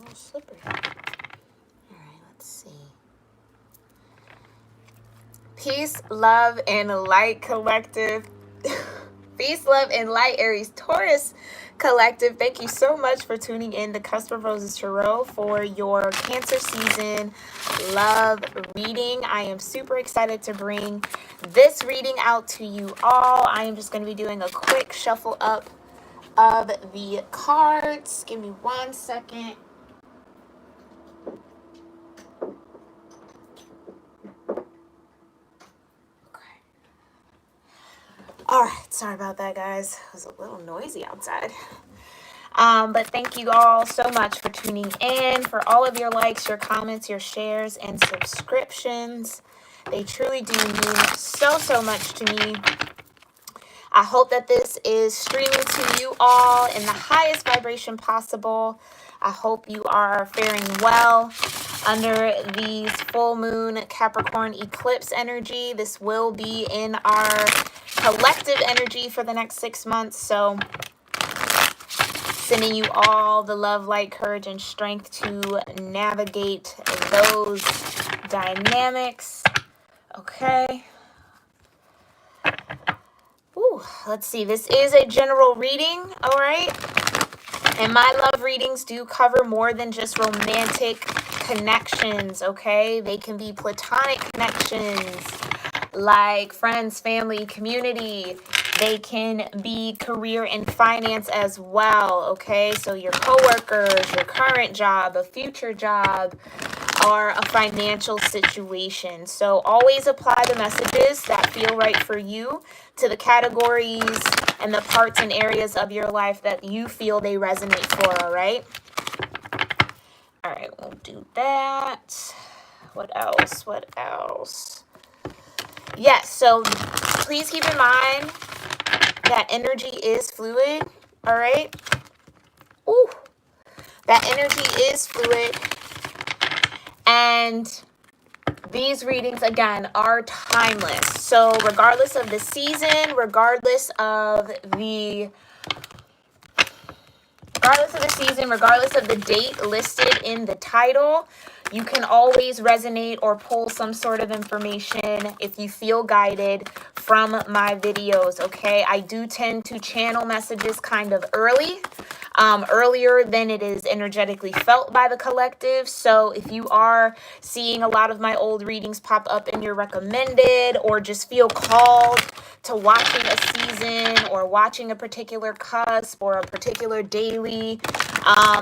little slippery. All right, let's see. Peace, love, and light collective. Peace, love, and light, Aries-Taurus collective. Thank you so much for tuning in to Cusp of Roses Tarot for your Cancer season love reading. I am super excited to bring this reading out to you all. I am just going to be doing a quick shuffle up of the cards. Give me 1 second. All right, sorry about that, guys. It was a little noisy outside. But thank you all so much for tuning in, for all of your likes, your comments, your shares, and subscriptions. They truly do mean so, so much to me. I hope that this is streaming to you all in the highest vibration possible. I hope you are faring well under these full moon Capricorn eclipse energy. This will be in our collective energy for the next 6 months. So sending you all the love, light, courage, and strength to navigate those dynamics. Okay. Ooh, let's see. This is a general reading, all right? And my love readings do cover more than just romantic connections, okay? They can be platonic connections, like friends, family, community. They can be career and finance as well, okay? So your coworkers, your current job, a future job, or a financial situation. So always apply the messages that feel right for you to the categories and the parts and areas of your life that you feel they resonate for, all right? All right, we'll do that. What else? What else? Yes, so please keep in mind that energy is fluid, all right? Ooh, that energy is fluid. And these readings, again, are timeless. So regardless of the season, regardless of the date listed in the title, you can always resonate or pull some sort of information if you feel guided from my videos, okay? I do tend to channel messages kind of earlier than it is energetically felt by the collective. So if you are seeing a lot of my old readings pop up in your recommended, or just feel called to watching a season or watching a particular cusp or a particular daily,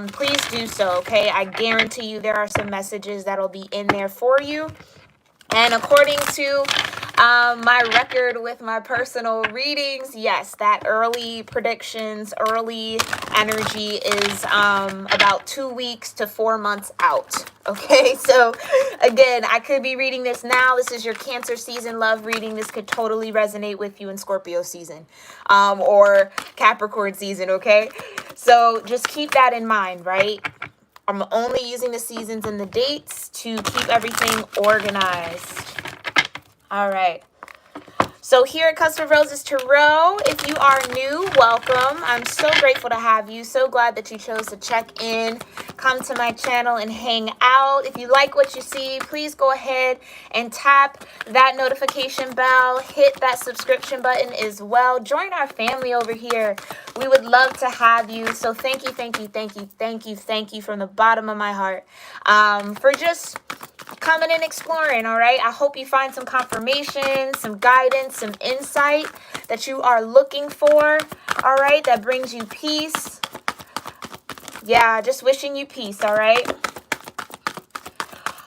please do so, okay? I guarantee you there are some messages that'll be in there for you. And according to my record with my personal readings, yes, that early predictions, early energy is about 2 weeks to 4 months out. Okay, so again, I could be reading this now. This is your Cancer season love reading. This could totally resonate with you in Scorpio season or Capricorn season, okay? So just keep that in mind, right? I'm only using the seasons and the dates to keep everything organized. All right. So here at Cusp of Roses Tarot, if you are new, welcome. I'm so grateful to have you. So glad that you chose to check in, come to my channel and hang out. If you like what you see, please go ahead and tap that notification bell. Hit that subscription button as well. Join our family over here. We would love to have you. So thank you, thank you, thank you, thank you, thank you from the bottom of my heart for just coming and exploring, all right? I hope you find some confirmation, some guidance, some insight that you are looking for, all right? That brings you peace. Yeah, just wishing you peace, all right?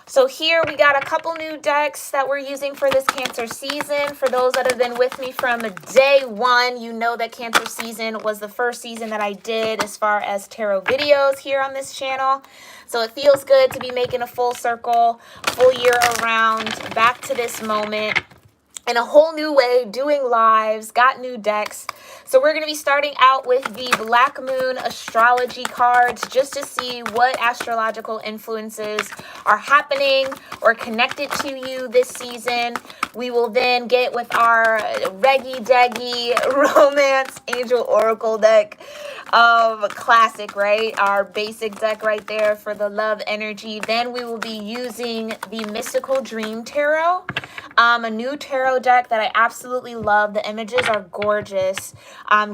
So here we got a couple new decks that we're using for this Cancer season. For those that have been with me from day one, you know that Cancer season was the first season that I did as far as tarot videos here on this channel. So it feels good to be making a full circle, full year around, back to this moment. in a whole new way, doing lives, got new decks. So we're going to be starting out with the Black Moon astrology cards just to see what astrological influences are happening or connected to you this season. We will then get with our Reggie Deggy Romance Angel Oracle deck. Classic, right? Our basic deck right there for the love energy. Then we will be using the Mystical Dream Tarot. A new tarot deck that I absolutely love. The images are gorgeous.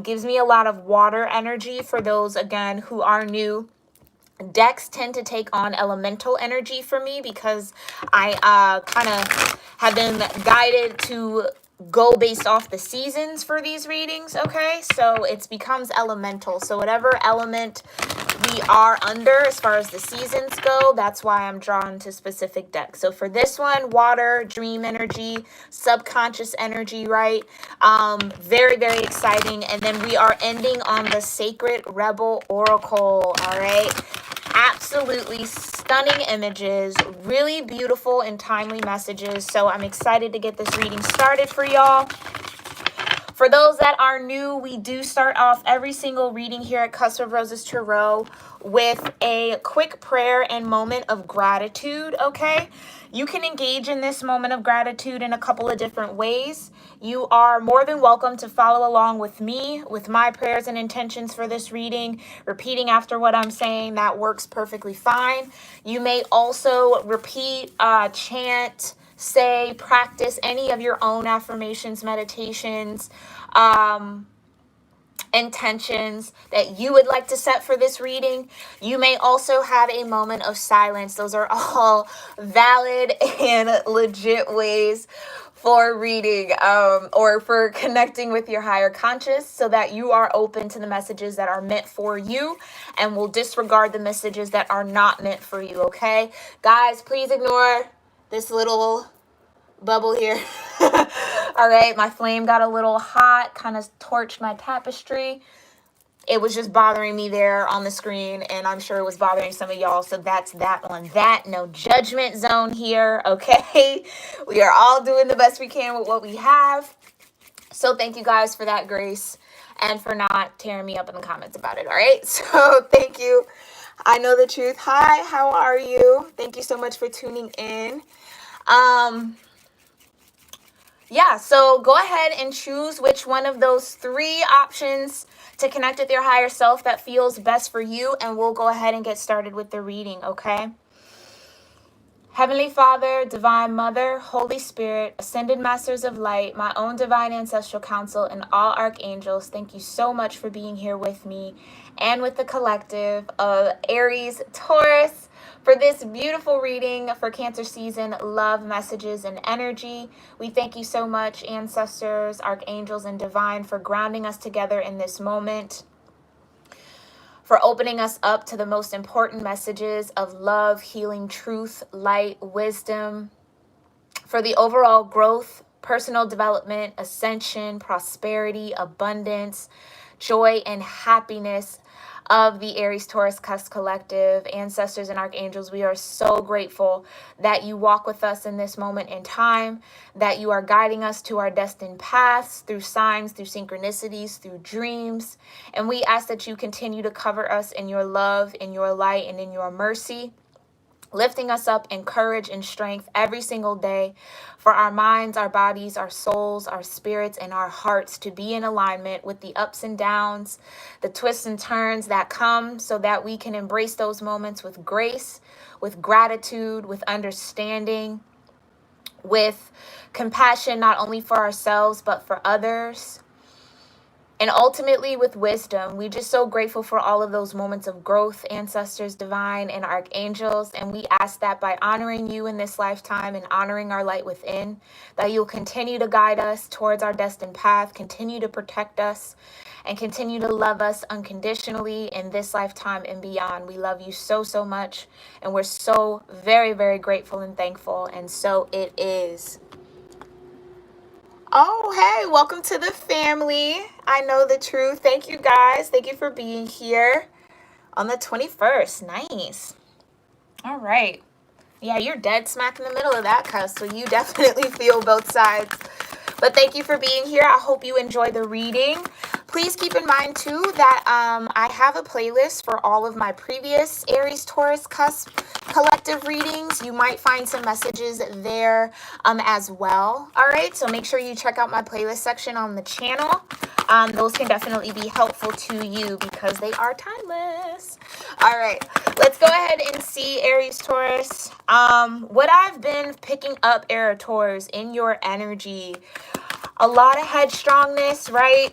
Gives me a lot of water energy for those, again, who are new. Decks tend to take on elemental energy for me because I kind of have been guided to go based off the seasons for these readings, okay? So it becomes elemental. So whatever element we are under as far as the seasons go, that's why I'm drawn to specific decks. So for this one, water, dream energy, subconscious energy, right? Very, very exciting. And then we are ending on the Sacred Rebel Oracle, all right? Absolutely stunning images, really beautiful and timely messages. So I'm excited to get this reading started for y'all. For those that are new, we do start off every single reading here at Cusp of Roses Tarot with a quick prayer and moment of gratitude, okay? You can engage in this moment of gratitude in a couple of different ways. You are more than welcome to follow along with me, with my prayers and intentions for this reading, repeating after what I'm saying. That works perfectly fine. You may also repeat, chant, say, practice any of your own affirmations, meditations, intentions that you would like to set for this reading. You may also have a moment of silence. Those are all valid and legit ways for reading or for connecting with your higher conscious so that you are open to the messages that are meant for you and will disregard the messages that are not meant for you, okay? Guys, please ignore this little bubble here. All right, my flame got a little hot, kind of torched my tapestry. It was just bothering me there on the screen, and I'm sure it was bothering some of y'all. So that's that on that. No judgment zone here, okay? We are all doing the best we can with what we have. So thank you guys for that grace and for not tearing me up in the comments about it, all right? So thank you. I know the truth. Hi, how are you? Thank you so much for tuning in. Yeah, so go ahead and choose which one of those three options to connect with your higher self that feels best for you, and we'll go ahead and get started with the reading, okay? Heavenly Father, Divine Mother, Holy Spirit, Ascended Masters of Light, my own Divine Ancestral Council, and all Archangels, thank you so much for being here with me and with the collective of Aries, Taurus, for this beautiful reading for Cancer season, love, messages, and energy. We thank you so much, ancestors, archangels, and divine, for grounding us together in this moment, for opening us up to the most important messages of love, healing, truth, light, wisdom, for the overall growth, personal development, ascension, prosperity, abundance, joy, and happiness of the Aries Taurus Cusp Collective, ancestors and archangels. We are so grateful that you walk with us in this moment in time, that you are guiding us to our destined paths through signs, through synchronicities, through dreams. And we ask that you continue to cover us in your love, in your light, and in your mercy, lifting us up in courage and strength every single day for our minds, our bodies, our souls, our spirits, and our hearts to be in alignment with the ups and downs, the twists and turns that come, so that we can embrace those moments with grace, with gratitude, with understanding, with compassion, not only for ourselves, but for others. And ultimately with wisdom. We're just so grateful for all of those moments of growth, ancestors, divine, and archangels. And we ask that by honoring you in this lifetime and honoring our light within, that you'll continue to guide us towards our destined path, continue to protect us, and continue to love us unconditionally in this lifetime and beyond. We love you so, so much. And we're so very, very grateful and thankful. And so it is. Oh, hey, welcome to the family. I know the truth. Thank you guys. Thank you for being here on the 21st. Nice. All right. Yeah, you're dead smack in the middle of that cusp, so you definitely feel both sides But thank you for being here. I hope you enjoy the reading. Please keep in mind too that I have a playlist for all of my previous Aries Taurus cusp collective readings. You might find some messages there as well. All right, so make sure you check out my playlist section on the channel. Those can definitely be helpful to you because they are timeless. All right, let's go ahead and see Aries Taurus. What I've been picking up, Aries Taurus, in your energy, a lot of headstrongness, right?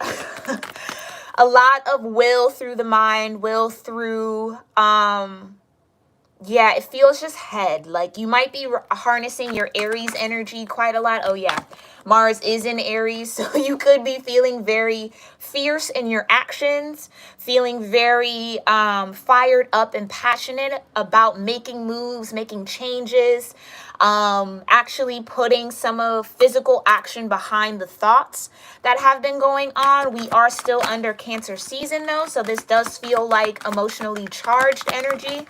A lot of will through the mind, will through, yeah, it feels just head. Like you might be harnessing your Aries energy quite a lot. Oh yeah, Mars is in Aries, so you could be feeling very fierce in your actions, feeling very fired up and passionate about making moves, making changes, actually putting some of physical action behind the thoughts that have been going on. We are still under Cancer season though, so this does feel like emotionally charged energy.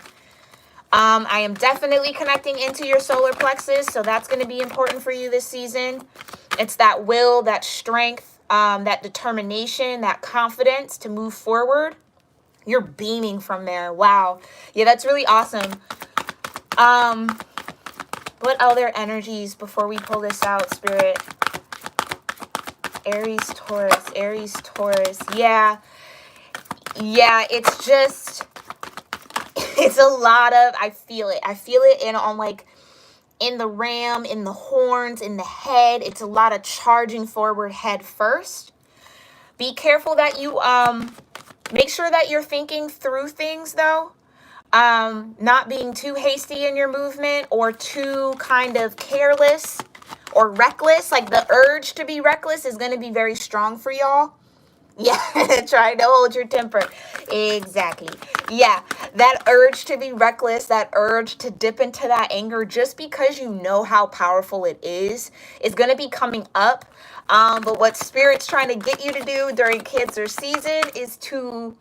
I am definitely connecting into your solar plexus, so that's going to be important for you this season. It's that will, that strength, that determination, that confidence to move forward. You're beaming from there. Wow. Yeah, that's really awesome. What other energies before we pull this out, Spirit? Aries, Taurus, Aries, Taurus. Yeah, it's just... it's a lot of, I feel it in on like in the ram, in the horns, in the head. It's a lot of charging forward head first. Be careful that you make sure that you're thinking through things though. Not being too hasty in your movement or too kind of careless or reckless. Like the urge to be reckless is going to be very strong for y'all. Yeah, trying to hold your temper. Exactly. Yeah, that urge to be reckless, that urge to dip into that anger just because you know how powerful it is going to be coming up. But what Spirit's trying to get you to do during Cancer season is to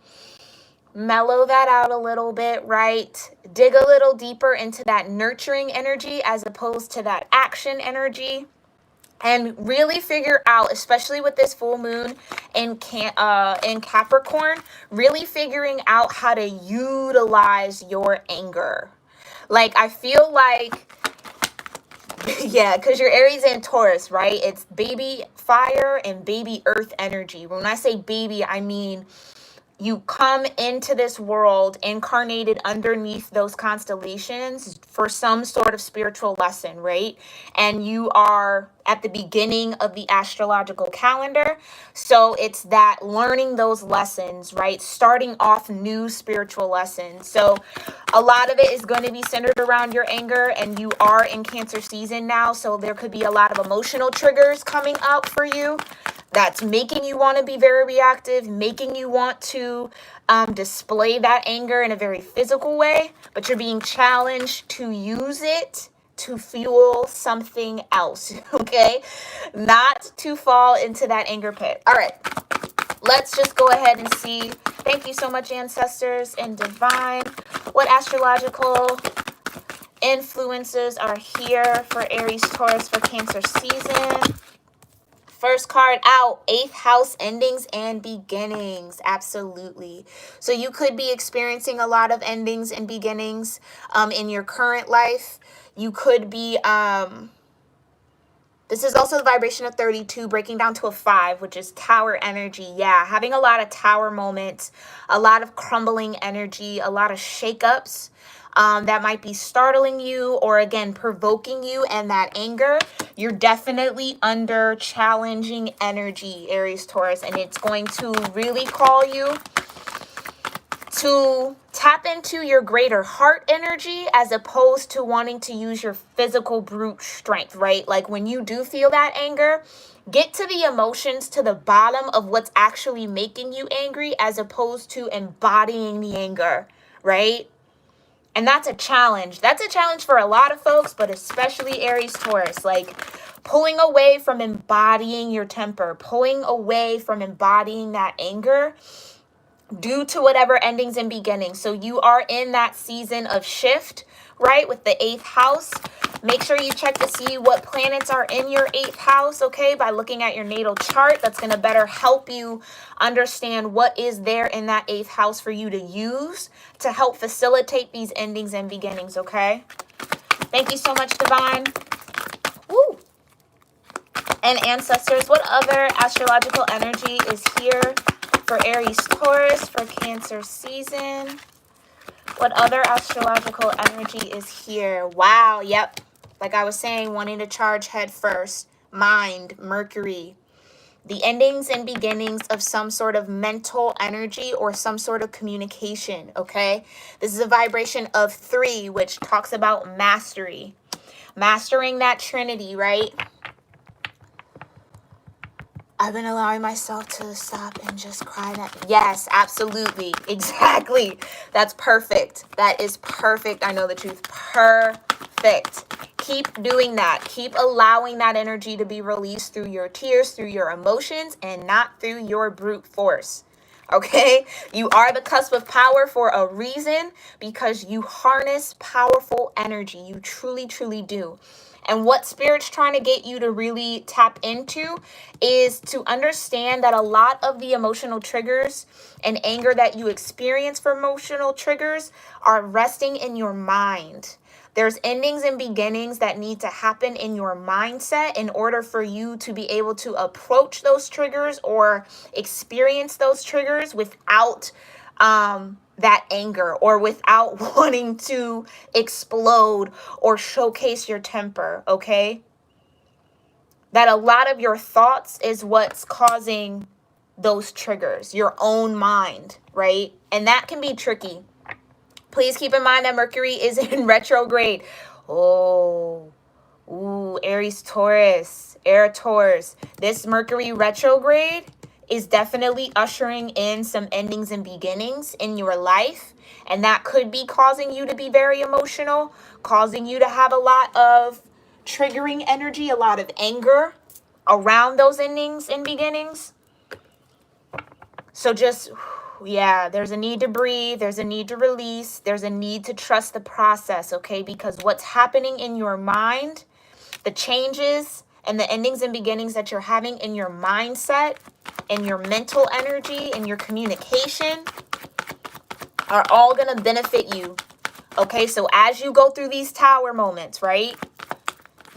mellow that out a little bit, right? Dig a little deeper into that nurturing energy as opposed to that action energy. And really figure out, especially with this full moon in Capricorn, really figuring out how to utilize your anger. Like, I feel like, yeah, because you're Aries and Taurus, right? It's baby fire and baby earth energy. When I say baby, I mean you come into this world incarnated underneath those constellations for some sort of spiritual lesson, right? And you are at the beginning of the astrological calendar. So it's that learning those lessons, right? Starting off new spiritual lessons. So a lot of it is going to be centered around your anger, and you are in Cancer season now. So there could be a lot of emotional triggers coming up for you. That's making you want to be very reactive, making you want to display that anger in a very physical way, but you're being challenged to use it to fuel something else, okay? Not to fall into that anger pit. All right, let's just go ahead and see. Thank you so much, ancestors and divine. What astrological influences are here for Aries, Taurus for Cancer season? First card out, 8th house, endings and beginnings. Absolutely. So you could be experiencing a lot of endings and beginnings in your current life. You could be, this is also the vibration of 32, breaking down to a 5, which is tower energy. Yeah, having a lot of tower moments, a lot of crumbling energy, a lot of shakeups. That might be startling you or again provoking you and that anger. You're definitely under challenging energy, Aries, Taurus, and it's going to really call you to tap into your greater heart energy as opposed to wanting to use your physical brute strength, right? Like when you do feel that anger, get to the emotions, to the bottom of what's actually making you angry as opposed to embodying the anger, right? And that's a challenge. That's a challenge for a lot of folks, but especially Aries, Taurus. Like pulling away from embodying your temper, pulling away from embodying that anger due to whatever endings and beginnings. So you are in that season of shift, right? With the 8th house. Make sure you check to see what planets are in your 8th house, okay, by looking at your natal chart. That's going to better help you understand what is there in that 8th house for you to use to help facilitate these endings and beginnings, okay? Thank you so much, Divine. Woo! And ancestors, what other astrological energy is here for Aries Taurus for Cancer season? What other astrological energy is here? Wow, yep. Like I was saying, wanting to charge head first. Mind, Mercury. The endings and beginnings of some sort of mental energy or some sort of communication, okay? This is a vibration of 3, which talks about mastery. Mastering that trinity, right? I've been allowing myself to stop and just cry that. Yes, absolutely. Exactly. That's perfect. That is perfect. I know the truth. Perfect. Keep doing that. Keep allowing that energy to be released through your tears, through your emotions, and not through your brute force. Okay? You are the cusp of power for a reason because you harness powerful energy. You truly, truly do. And what Spirit's trying to get you to really tap into is to understand that a lot of the emotional triggers and anger that you experience for emotional triggers are resting in your mind. There's endings and beginnings that need to happen in your mindset in order for you to be able to approach those triggers or experience those triggers without that anger or without wanting to explode or showcase your temper, okay? That a lot of your thoughts is what's causing those triggers, your own mind, right? And that can be tricky. Please keep in mind that Mercury is in retrograde. Oh, ooh, Aries, Taurus, Air Taurus. This Mercury retrograde is definitely ushering in some endings and beginnings in your life. And that could be causing you to be very emotional, causing you to have a lot of triggering energy, a lot of anger around those endings and beginnings. So just, yeah, there's a need to breathe. There's a need to release. There's a need to trust the process, okay? Because what's happening in your mind, the changes and the endings and beginnings that you're having in your mindset and your mental energy and your communication are all going to benefit you. Okay, so as you go through these tower moments, right?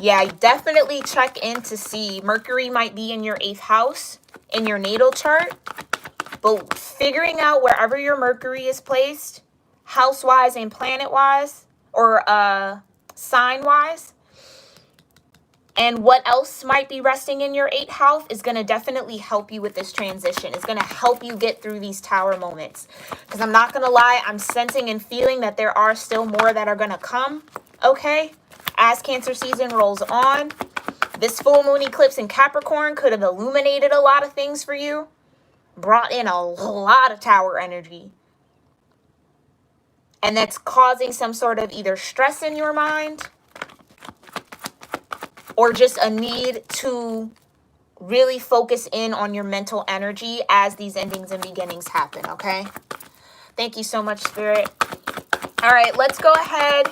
Yeah, definitely check in to see. Mercury might be in your 8th house in your natal chart. But figuring out wherever your Mercury is placed, house-wise and planet-wise, or sign-wise, and what else might be resting in your 8th house is going to definitely help you with this transition. It's going to help you get through these tower moments. Because I'm not going to lie, I'm sensing and feeling that there are still more that are going to come, okay? As Cancer season rolls on, this full moon eclipse in Capricorn could have illuminated a lot of things for you, brought in a lot of tower energy. And that's causing some sort of either stress in your mind or just a need to really focus in on your mental energy as these endings and beginnings happen, okay? Thank you so much, Spirit. All right, let's go ahead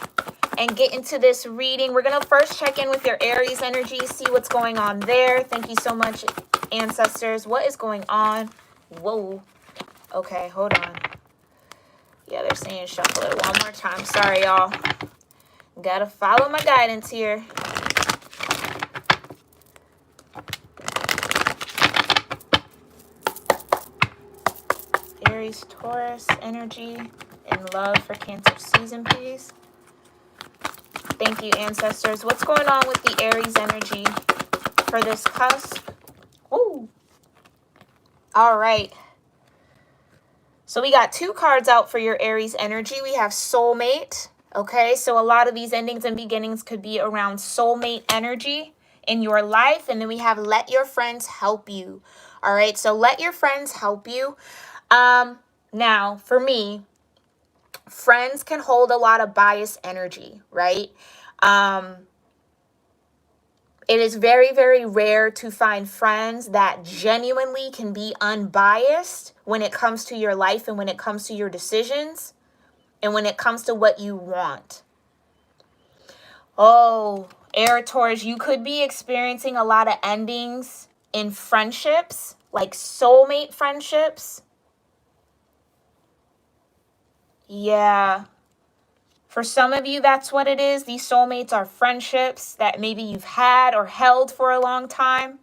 and get into this reading. We're going to first check in with your Aries energy, see what's going on there. Thank you so much, ancestors. What is going on? Whoa. Okay, hold on. Yeah, they're saying shuffle it one more time. Sorry, y'all. Gotta follow my guidance here. Aries, Taurus energy and love for Cancer season, please. Thank you, ancestors. What's going on with the Aries energy for this cusp? Ooh. All right. So we got 2 cards out for your Aries energy. We have soulmate. Okay, so a lot of these endings and beginnings could be around soulmate energy in your life. And then we have let your friends help you. All right, so let your friends help you. Now, for me, friends can hold a lot of biased energy, right? It is very, very rare to find friends that genuinely can be unbiased when it comes to your life and when it comes to your decisions and when it comes to what you want. Oh, Air Taurus, you could be experiencing a lot of endings in friendships, like soulmate friendships. Yeah. For some of you, that's what it is. These soulmates are friendships that maybe you've had or held for a long time.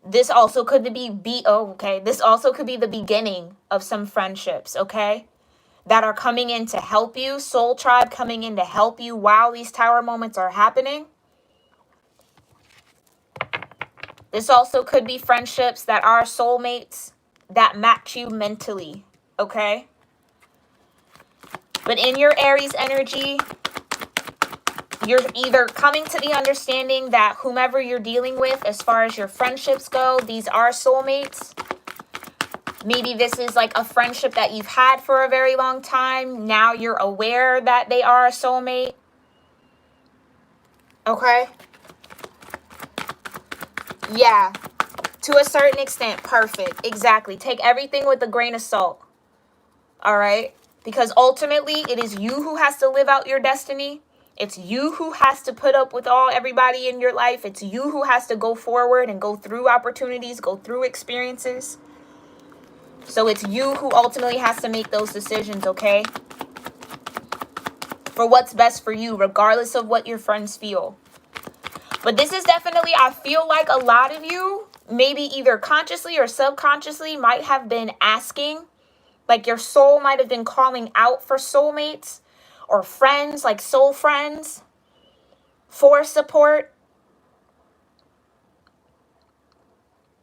This also could this also could be the beginning of some friendships, okay? That are coming in to help you. Soul tribe coming in to help you while these tower moments are happening. This also could be friendships that are soulmates that match you mentally, okay? But in your Aries energy, you're either coming to the understanding that whomever you're dealing with, as far as your friendships go, these are soulmates. Maybe this is like a friendship that you've had for a very long time. Now you're aware that they are a soulmate. Okay? Yeah. To a certain extent. Perfect. Exactly. Take everything with a grain of salt. All right? Because ultimately, it is you who has to live out your destiny. It's you who has to put up with everybody in your life. It's you who has to go forward and go through opportunities, go through experiences. So it's you who ultimately has to make those decisions, okay? For what's best for you, regardless of what your friends feel. But this is definitely, I feel like a lot of you, maybe either consciously or subconsciously, might have been asking, like your soul might have been calling out for soulmates or friends, like soul friends, for support.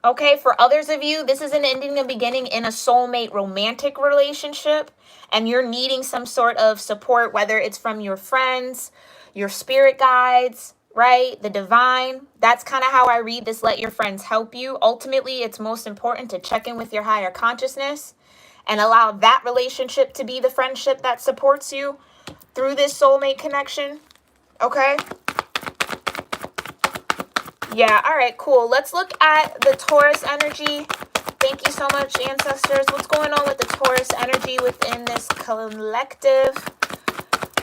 Okay, for others of you, this is an ending and beginning in a soulmate romantic relationship, and you're needing some sort of support, whether it's from your friends, your spirit guides, right? The divine. That's kind of how I read this. Let your friends help you. Ultimately, it's most important to check in with your higher consciousness and allow that relationship to be the friendship that supports you through this soulmate connection. Okay? Yeah, all right, cool. Let's look at the Taurus energy. Thank you so much, ancestors. What's going on with the Taurus energy within this collective?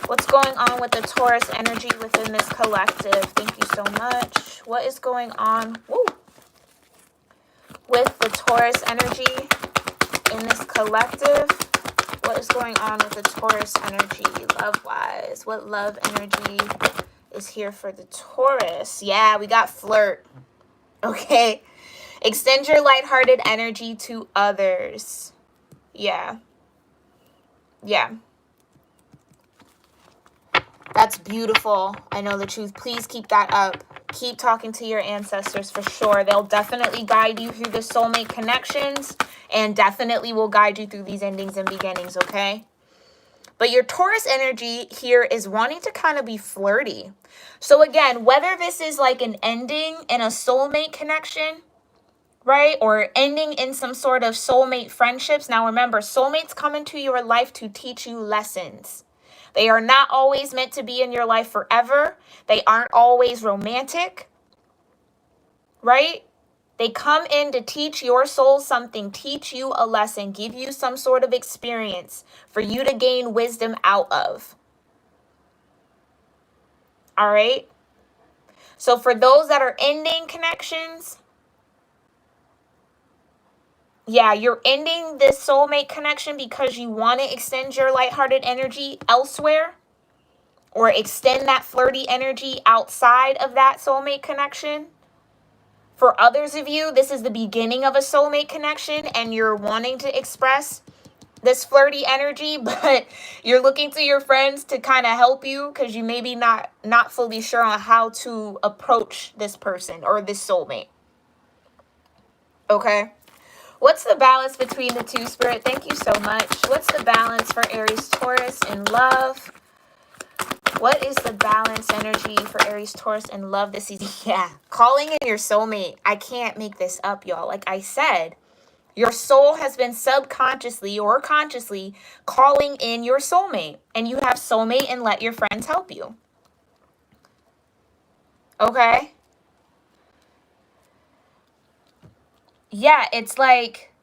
What's going on with the Taurus energy within this collective? Thank you so much. What is going on with the Taurus energy in this collective? What is going on with the Taurus energy love-wise? What love energy is here for the Taurus? Yeah, we got flirt. Okay. Extend your lighthearted energy to others. Yeah. Yeah. That's beautiful. I know the truth. Please keep that up. Keep talking to your ancestors for sure. They'll definitely guide you through the soulmate connections and definitely will guide you through these endings and beginnings, okay? But your Taurus energy here is wanting to kind of be flirty. So again, whether this is like an ending in a soulmate connection, right? Or ending in some sort of soulmate friendships. Now remember, soulmates come into your life to teach you lessons. They are not always meant to be in your life forever. They aren't always romantic, right? They come in to teach your soul something, teach you a lesson, give you some sort of experience for you to gain wisdom out of. All right? So for those that are ending connections, yeah, you're ending this soulmate connection because you want to extend your lighthearted energy elsewhere or extend that flirty energy outside of that soulmate connection. For others of you, this is the beginning of a soulmate connection and you're wanting to express this flirty energy, but you're looking to your friends to kind of help you because you may be not fully sure on how to approach this person or this soulmate. Okay? What's the balance between the two, Spirit? Thank you so much. What's the balance for Aries, Taurus, in love? What is the balance energy for Aries, Taurus, in love this season? Yeah, calling in your soulmate. I can't make this up, y'all. Like I said, your soul has been subconsciously or consciously calling in your soulmate. And you have soulmate and let your friends help you. Okay? Yeah, it's like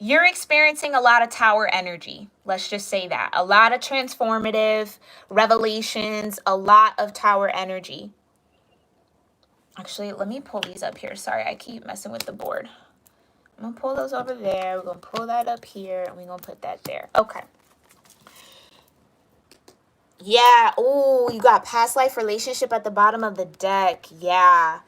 you're experiencing a lot of tower energy. Let's just say that. A lot of transformative revelations, a lot of tower energy. Actually, let me pull these up here. Sorry, I keep messing with the board. I'm going to pull those over there. We're going to pull that up here, and we're going to put that there. Okay. Yeah. Oh, you got past life relationship at the bottom of the deck. Yeah.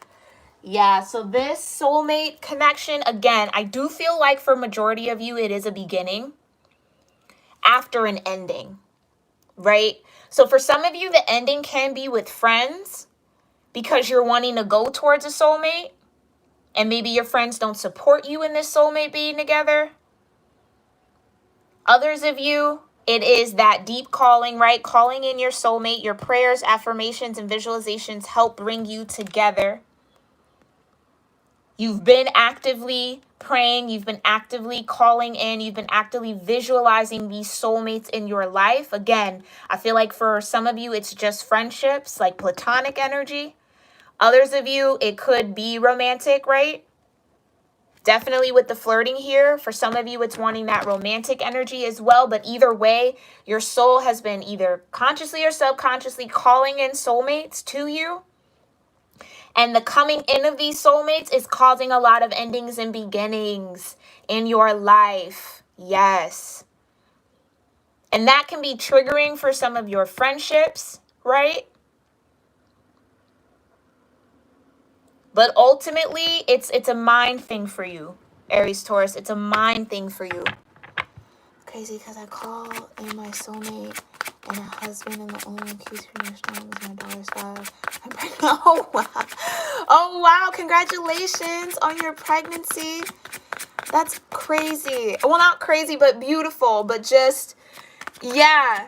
Yeah. So this soulmate connection, again, I do feel like for majority of you, it is a beginning after an ending, right? So for some of you, the ending can be with friends because you're wanting to go towards a soulmate, and maybe your friends don't support you in this soulmate being together. Others of you, it is that deep calling, right? Calling in your soulmate. Your prayers, affirmations, and visualizations help bring you together. You've been actively praying. You've been actively calling in. You've been actively visualizing these soulmates in your life. Again, I feel like for some of you, it's just friendships, like platonic energy. Others of you, it could be romantic, right? Definitely with the flirting here. For some of you, it's wanting that romantic energy as well. But either way, your soul has been either consciously or subconsciously calling in soulmates to you. And the coming in of these soulmates is causing a lot of endings and beginnings in your life. Yes. And that can be triggering for some of your friendships, right? But ultimately, it's a mind thing for you, Aries, Taurus. It's a mind thing for you. Crazy because I call in my soulmate and a husband, and the only one keeps me strong is my daughter's father. I'm pregnant. Oh, wow. Oh, wow. Congratulations on your pregnancy. That's crazy. Well, not crazy, but beautiful. But just, yeah.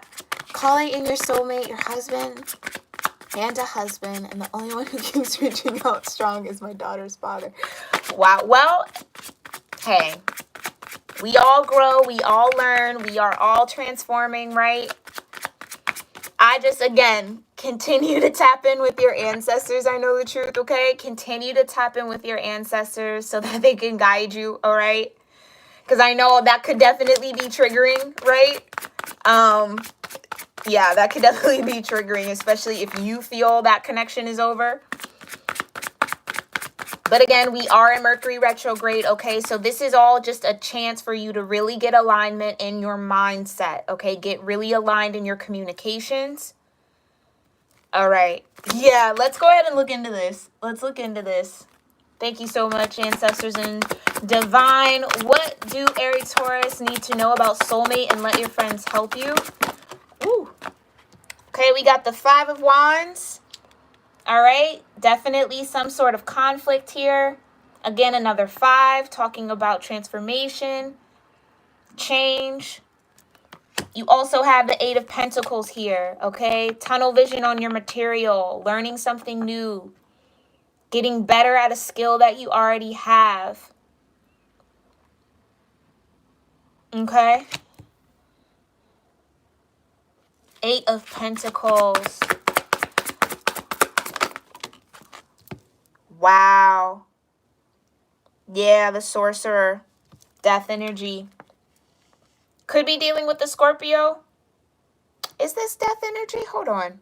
Calling in your soulmate, your husband, and a husband, and the only one who keeps reaching out strong is my daughter's father. Wow. Well, hey, we all grow, we all learn, we are all transforming, right? I just, again, continue to tap in with your ancestors. I know the truth, okay? Continue to tap in with your ancestors so that they can guide you, all right? Because I know that could definitely be triggering, right? Yeah, that could definitely be triggering, especially if you feel that connection is over. But again, we are in Mercury retrograde, okay? So this is all just a chance for you to really get alignment in your mindset, okay? Get really aligned in your communications. All right. Yeah, let's go ahead and look into this. Let's look into this. Thank you so much, ancestors and divine. What do Aries Taurus need to know about soulmate and let your friends help you? Ooh. Okay, we got the 5 of Wands. All right, definitely some sort of conflict here. Again, another 5, talking about transformation, change. You also have the 8 of Pentacles here, okay? Tunnel vision on your material, learning something new, getting better at a skill that you already have. Okay? 8 of Pentacles. Wow. Yeah, the Sorcerer. Death energy. Could be dealing with the Scorpio. Is this death energy? Hold on.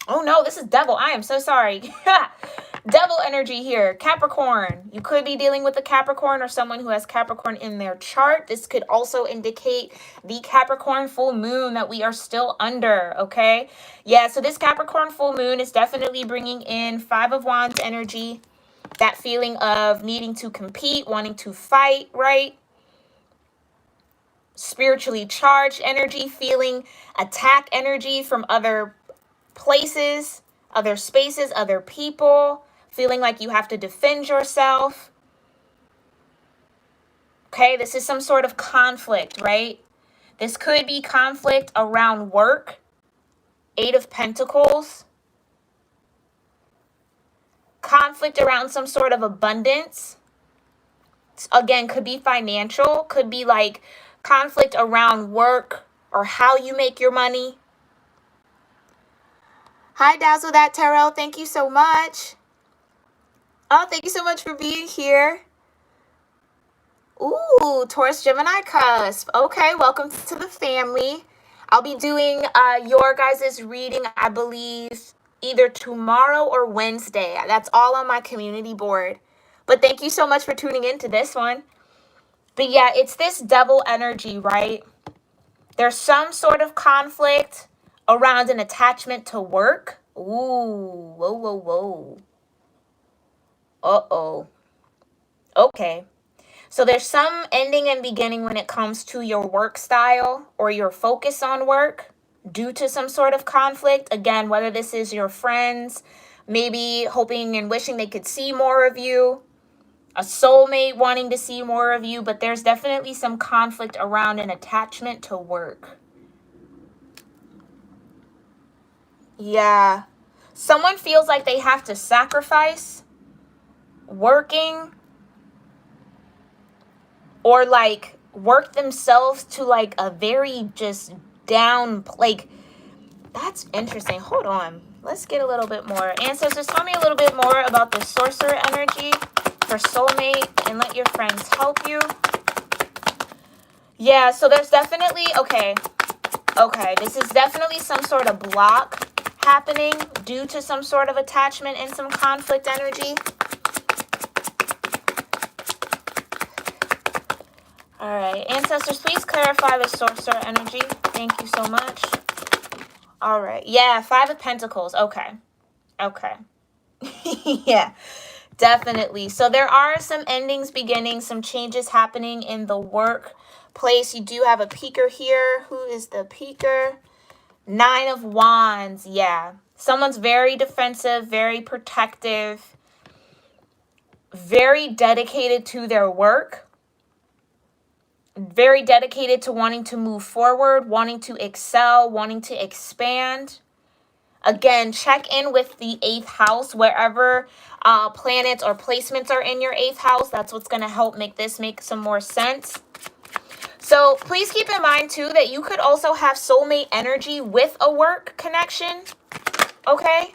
Oh no, this is devil. I am so sorry. Devil energy here. Capricorn. You could be dealing with a Capricorn or someone who has Capricorn in their chart. This could also indicate the Capricorn full moon that we are still under, okay? Yeah, so this Capricorn full moon is definitely bringing in 5 of Wands energy. That feeling of needing to compete, wanting to fight, right? Spiritually charged energy, feeling attack energy from other places, other spaces, other people, feeling like you have to defend yourself. Okay, this is some sort of conflict, right? This could be conflict around work. 8 of Pentacles. Conflict around some sort of abundance. Again, could be financial, could be like conflict around work or how you make your money. Hi, Dazzle That Tarot. Thank you so much. Oh, thank you so much for being here. Ooh, Taurus Gemini cusp. Okay, welcome to the family. I'll be doing your guys' reading, I believe, either tomorrow or Wednesday. That's all on my community board. But thank you so much for tuning into this one. But yeah, it's this devil energy, right? There's some sort of conflict around an attachment to work. Ooh, whoa, whoa, whoa. Uh-oh. Okay. So there's some ending and beginning when it comes to your work style or your focus on work due to some sort of conflict. Again, whether this is your friends, maybe hoping and wishing they could see more of you, a soulmate wanting to see more of you, but there's definitely some conflict around an attachment to work. Yeah. Someone feels like they have to sacrifice working or like work themselves to like a very just down, like, that's interesting. Hold on. Let's get a little bit more. Ancestors, tell me a little bit more about the sorcerer energy for soulmate and let your friends help you. Yeah, so there's definitely, okay, this is definitely some sort of block happening due to some sort of attachment and some conflict energy. All right, ancestors, please clarify the sorcerer energy. Thank you so much. All right, yeah, 5 of Pentacles. Okay. Yeah, definitely. So there are some endings, beginnings, some changes happening in the workplace. You do have a peaker here. Who is the peaker? 9 of Wands. Yeah, someone's very defensive, very protective, very dedicated to their work. Very dedicated to wanting to move forward, wanting to excel, wanting to expand. Again, check in with the 8th house, wherever planets or placements are in your 8th house. That's what's going to help make this make some more sense. So please keep in mind, too, that you could also have soulmate energy with a work connection. Okay?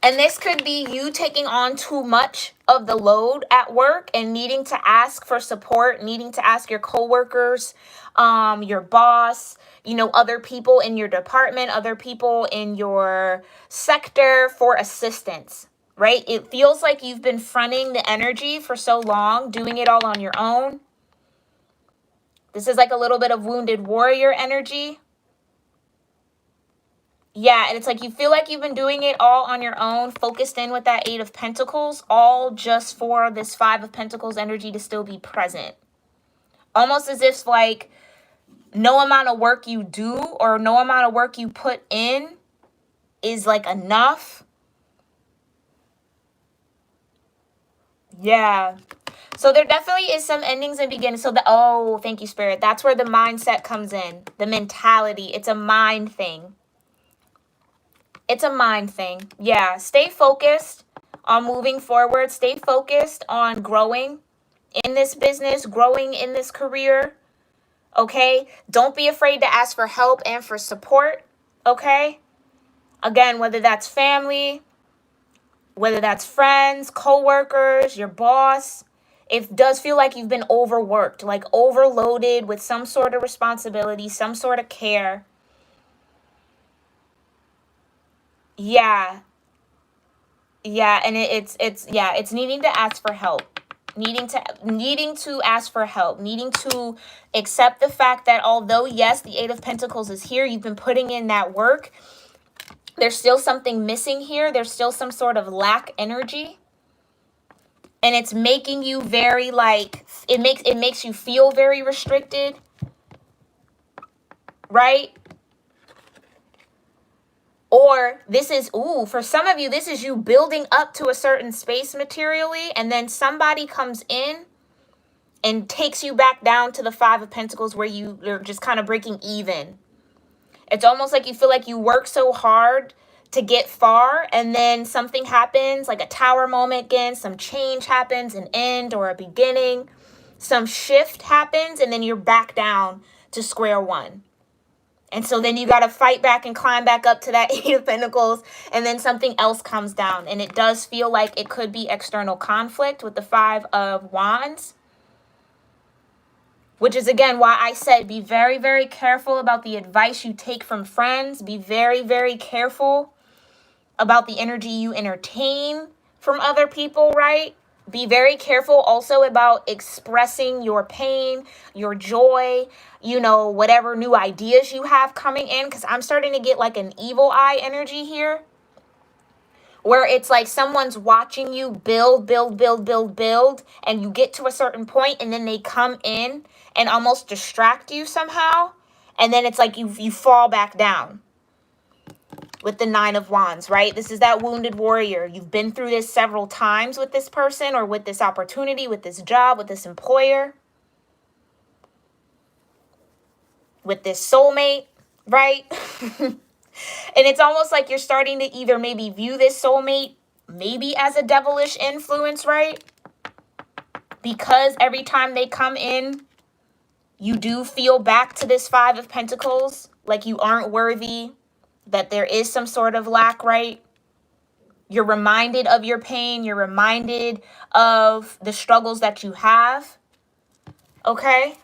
And this could be you taking on too much of the load at work and needing to ask for support, needing to ask your coworkers, your boss, you know, other people in your department, other people in your sector for assistance, right? It feels like you've been fronting the energy for so long, doing it all on your own. This is like a little bit of wounded warrior energy. Yeah, and it's like you feel like you've been doing it all on your own, focused in with that 8 of Pentacles, all just for this 5 of Pentacles energy to still be present. Almost as if like no amount of work you do or no amount of work you put in is like enough. Yeah. So there definitely is some endings and beginnings. So oh, thank you, Spirit. That's where the mindset comes in. The mentality. It's a mind thing. It's a mind thing. Yeah. Stay focused on moving forward. Stay focused on growing in this business, growing in this career. Okay? Don't be afraid to ask for help and for support. Okay? Again, whether that's family, whether that's friends, co-workers, your boss. It does feel like you've been overworked, like overloaded with some sort of responsibility, some sort of care. Yeah. Yeah, and it's needing to ask for help. Needing to ask for help, needing to accept the fact that although yes, the 8 of Pentacles is here, you've been putting in that work. There's still something missing here. There's still some sort of lack energy. And it's making you very like it makes you feel very restricted. Right? Or this is, for some of you, this is you building up to a certain space materially, and then somebody comes in and takes you back down to the 5 of Pentacles where you're just kind of breaking even. It's almost like you feel like you work so hard to get far, and then something happens, like a tower moment again, some change happens, an end or a beginning, some shift happens, and then you're back down to square one. And so then you got to fight back and climb back up to that Eight of Pentacles, and then something else comes down. And it does feel like it could be external conflict with the Five of Wands, which is, again, why I said be very, very careful about the advice you take from friends. Be very, very careful about the energy you entertain from other people, right? Be very careful also about expressing your pain, your joy, you know, whatever new ideas you have coming in, because I'm starting to get like an evil eye energy here, where it's like someone's watching you build, and you get to a certain point and then they come in and almost distract you somehow, and then it's like you fall back down. With the Nine of Wands, right? This is that wounded warrior. You've been through this several times with this person, or with this opportunity, with this job, with this employer, with this soulmate, right? And it's almost like you're starting to either maybe view this soulmate maybe as a devilish influence, right? Because every time they come in, you do feel back to this Five of Pentacles, like you aren't worthy, that there is some sort of lack, right? You're reminded of your pain. You're reminded of the struggles that you have. Okay?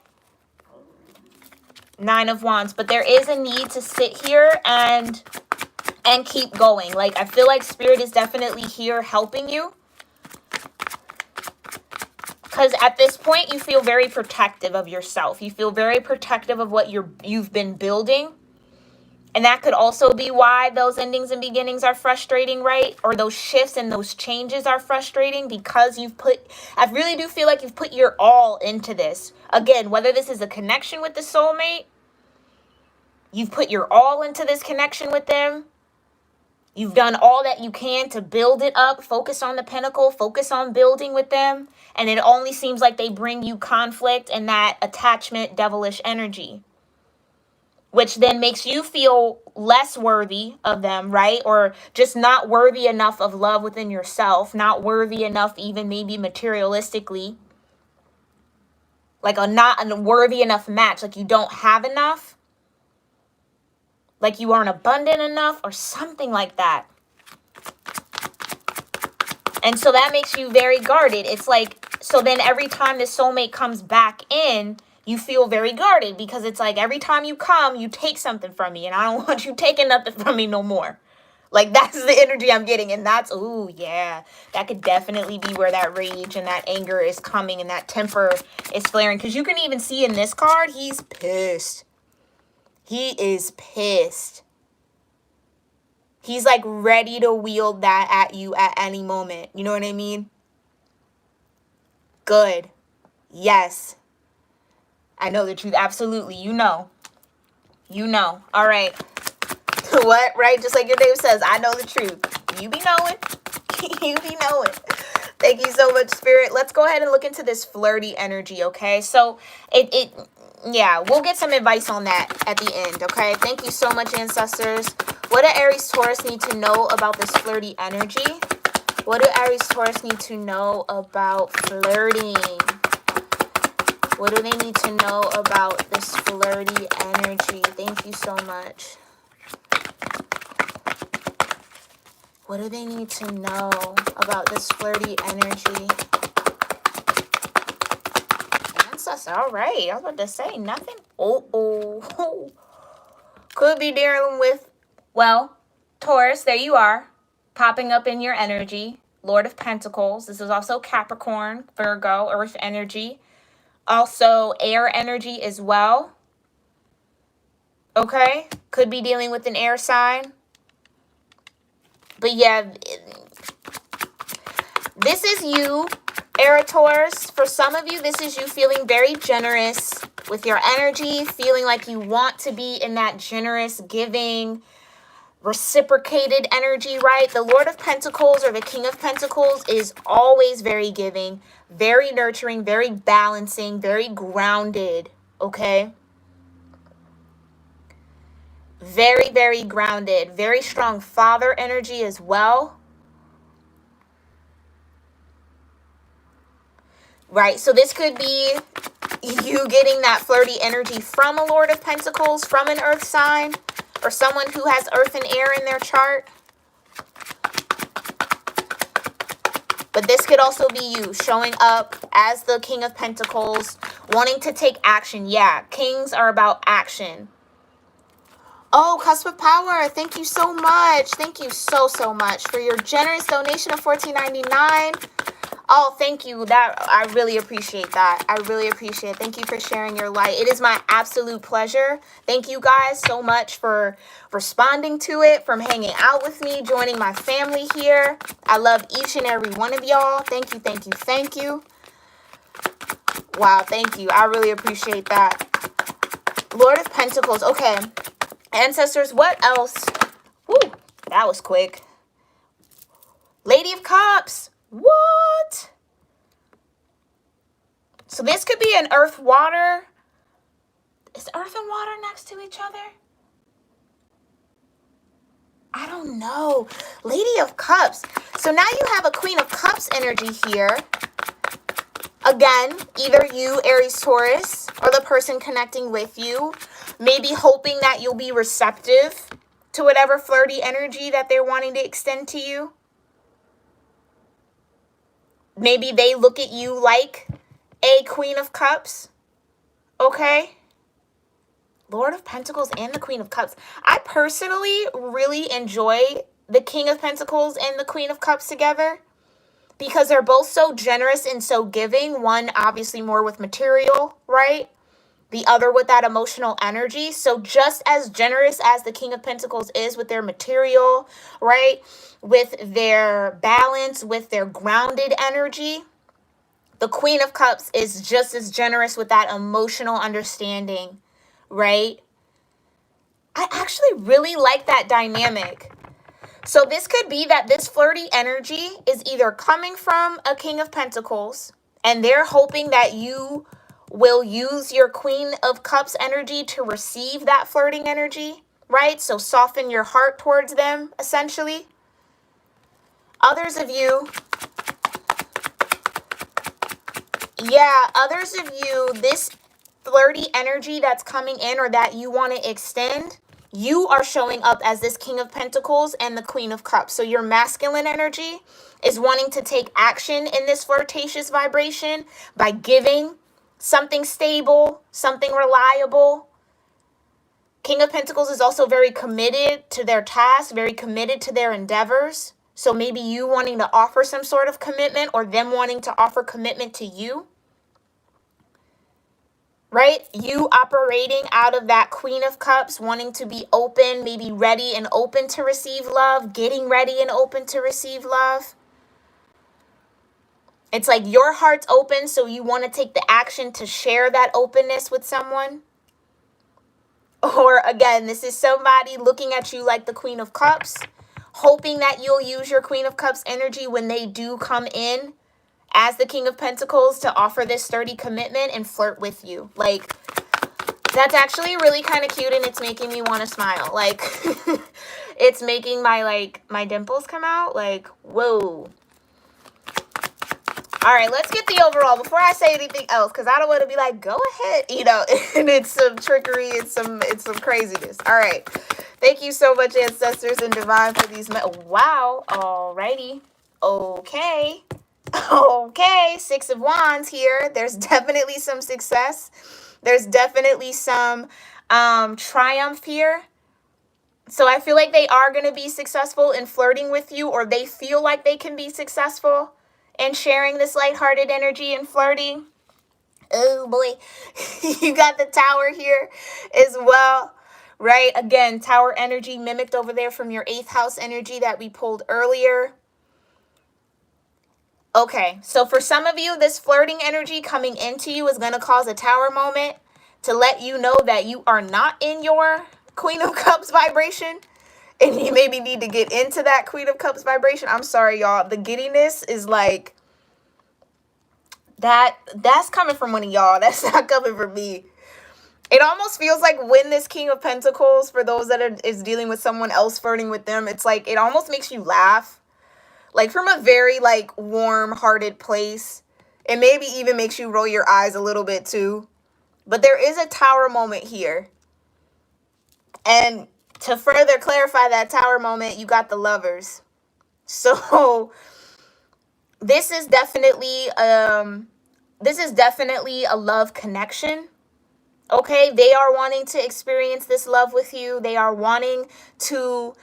Nine of Wands. But there is a need to sit here and keep going. Like, I feel like Spirit is definitely here helping you. Because at this point, you feel very protective of yourself. You feel very protective of what you've been building. And that could also be why those endings and beginnings are frustrating, right? Or those shifts and those changes are frustrating, because I really do feel like you've put your all into this. Again, whether this is a connection with the soulmate, you've put your all into this connection with them. You've done all that you can to build it up, focus on the pinnacle, focus on building with them. And it only seems like they bring you conflict and that attachment, devilish energy, which then makes you feel less worthy of them, right? Or just not worthy enough of love within yourself, not worthy enough even maybe materialistically, like not a worthy enough match, like you don't have enough, like you aren't abundant enough or something like that. And so that makes you very guarded. It's like, so then every time the soulmate comes back in, you feel very guarded, because it's like every time you come, you take something from me, and I don't want you taking nothing from me no more. Like, that's the energy I'm getting. And that's, ooh, yeah, that could definitely be where that rage and that anger is coming and that temper is flaring. Because you can even see in this card, he's pissed. He is pissed. He's like ready to wield that at you at any moment. You know what I mean? Good. Yes. I know the truth. Absolutely. You know. You know. All right. What? Right? Just like your name says, I know the truth. You be knowing. You be knowing. Thank you so much, Spirit. Let's go ahead and look into this flirty energy, okay? So, yeah, we'll get some advice on that at the end, okay? Thank you so much, ancestors. What do Aries-Taurus need to know about this flirty energy? What do Aries-Taurus need to know about flirting? What do they need to know about this flirty energy? Thank you so much. What do they need to know about this flirty energy? Ancestor, all right. I was about to say nothing. Oh. Could be dealing with, well, Taurus, there you are. Popping up in your energy. Lord of Pentacles. This is also Capricorn, Virgo, Earth energy. Also air energy as well. Okay? Could be dealing with an air sign. But yeah, this is you, Taurus. For some of you, this is you feeling very generous with your energy, feeling like you want to be in that generous, giving, reciprocated energy, right? The Lord of Pentacles or the King of Pentacles is always very giving, very nurturing, very balancing, very grounded, okay? Very, very grounded. Very strong father energy as well. Right, so this could be you getting that flirty energy from a Lord of Pentacles, from an earth sign, or someone who has earth and air in their chart. But this could also be you showing up as the King of Pentacles, wanting to take action. Yeah, kings are about action. Oh, Cusp of Power, thank you so much. Thank you so much for your generous donation of $14.99. Oh, thank you. I really appreciate that. I really appreciate it. Thank you for sharing your light. It is my absolute pleasure. Thank you guys so much for responding to it, from hanging out with me, joining my family here. I love each and every one of y'all. Thank you, thank you, thank you. Wow, thank you. I really appreciate that. Lord of Pentacles. Okay. Ancestors, what else? Woo, that was quick. Lady of Cups. What? So this could be an earth water. Is earth and water next to each other? I don't know. Lady of Cups. So now you have a Queen of Cups energy here. Again, either you, Aries, Taurus, or the person connecting with you, maybe hoping that you'll be receptive to whatever flirty energy that they're wanting to extend to you. Maybe they look at you like a Queen of Cups. Okay? Lord of Pentacles and the Queen of Cups. I personally really enjoy the King of Pentacles and the Queen of Cups together, because they're both so generous and so giving. One obviously more with material, right? The other with that emotional energy. So just as generous as the King of Pentacles is with their material, right? With their balance, with their grounded energy, the Queen of Cups is just as generous with that emotional understanding, right? I actually really like that dynamic. So this could be that this flirty energy is either coming from a King of Pentacles, and they're hoping that you will use your Queen of Cups energy to receive that flirting energy, right? So soften your heart towards them, essentially. Others of you, this flirty energy that's coming in, or that you want to extend, you are showing up as this King of Pentacles and the Queen of Cups. So your masculine energy is wanting to take action in this flirtatious vibration by giving something stable, something reliable. King of Pentacles is also very committed to their task, very committed to their endeavors. So maybe you wanting to offer some sort of commitment, or them wanting to offer commitment to you. Right? You operating out of that Queen of Cups, wanting to be open, maybe ready and open to receive love, getting ready and open to receive love. It's like your heart's open, so you want to take the action to share that openness with someone. Or again, this is somebody looking at you like the Queen of Cups, hoping that you'll use your Queen of Cups energy when they do come in as the King of Pentacles to offer this sturdy commitment and flirt with you. Like, that's actually really kind of cute, and it's making me want to smile. Like, it's making my dimples come out. Like, whoa. All right, let's get the overall before I say anything else, because I don't want to be like, go ahead, and it's some trickery, it's some craziness. All right. Thank you so much, ancestors and divine, for these. Wow. Alrighty. Okay. Okay, Six of Wands here. There's definitely some success. There's definitely some triumph here. So I feel like they are going to be successful in flirting with you, or they feel like they can be successful in sharing this lighthearted energy and flirting. Oh boy, you got the Tower here as well, right? Again, Tower energy mimicked over there from your 8th house energy that we pulled earlier. Okay, so for some of you, this flirting energy coming into you is going to cause a Tower moment to let you know that you are not in your Queen of Cups vibration, and you maybe need to get into that Queen of Cups vibration. I'm sorry, y'all. The giddiness is like, that's coming from one of y'all. That's not coming from me. It almost feels like when this King of Pentacles, for those that is dealing with someone else flirting with them, it's like it almost makes you laugh. Like from a very like warm-hearted place. It maybe even makes you roll your eyes a little bit too. But there is a Tower moment here. And to further clarify that Tower moment, you got the Lovers. So this is definitely a love connection. Okay, they are wanting to experience this love with you. They are wanting to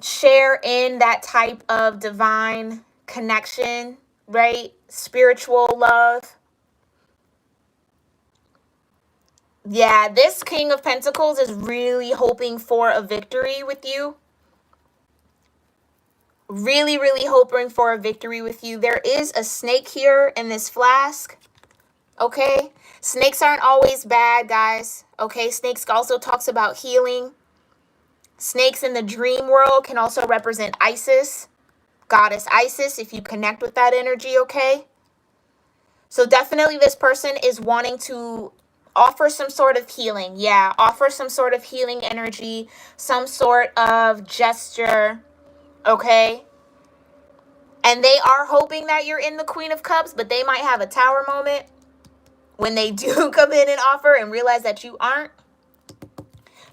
share in that type of divine connection, right? Spiritual love. Yeah, this King of Pentacles is really hoping for a victory with you. Really, really hoping for a victory with you. There is a snake here in this flask. Okay? Snakes aren't always bad, guys. Okay? Snakes also talks about healing. Snakes in the dream world can also represent Isis. Goddess Isis, if you connect with that energy, okay? So definitely this person is wanting to offer some sort of healing. Yeah, offer some sort of healing energy, some sort of gesture, okay? And they are hoping that you're in the Queen of Cups, but they might have a Tower moment when they do come in and offer and realize that you aren't.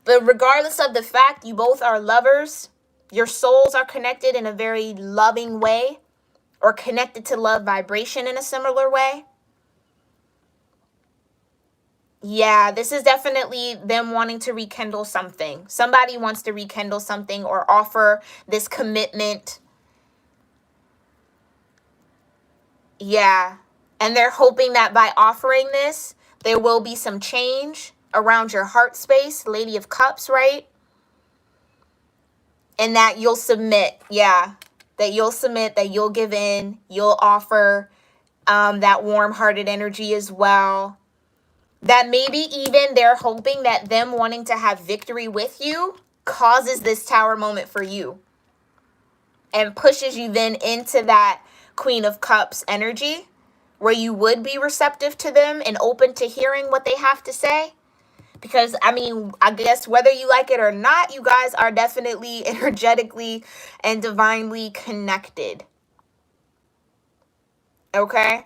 But regardless of the fact, you both are lovers. Your souls are connected in a very loving way, or connected to love vibration in a similar way. Yeah, this is definitely them wanting to rekindle something. Somebody wants to rekindle something or offer this commitment. Yeah. And they're hoping that by offering this, there will be some change around your heart space, Lady of Cups, right? And that you'll submit. Yeah. That you'll submit, that you'll give in, you'll offer that warm-hearted energy as well. That maybe even they're hoping that them wanting to have victory with you causes this Tower moment for you and pushes you then into that Queen of Cups energy where you would be receptive to them and open to hearing what they have to say. Because, I mean, I guess whether you like it or not, you guys are definitely energetically and divinely connected. Okay?